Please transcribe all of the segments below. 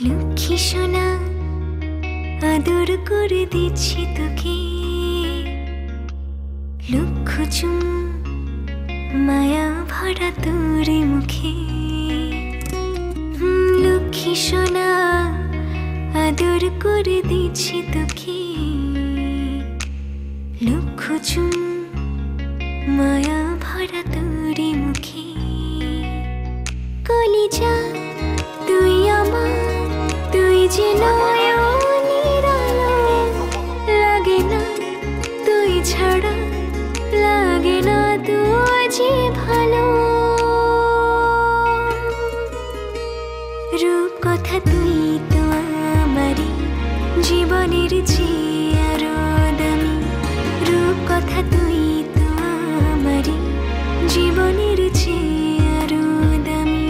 লক্ষ্মী সোনা আদর করে দিচ্ছি তোকে, লক্ষ চুম মায়া ভরা তোর মুখে। লক্ষ্মী সোনা আদর করে দিচ্ছি তোকে, লক্ষ চুম মায়া ভরা তোর মুখে। কলিজা তুই আমার, তুই যে নয়নের আলো, লাগে না তুই ছাড়া, লাগে না তুই যে ভালো। রূপ কথা তুই তো আমারই জীবনের চেয়ে আরো দামি, রূপ কথা তুই তো আমারই জীবনের চেয়ে আরো দামি।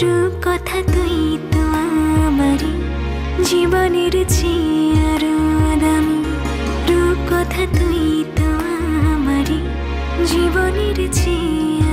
রূপ কথা তুই তো আমারই জীবনের চেয়ে আরো দামি, রূপ কথা তুই তো আমারই জীবনের চেয়ে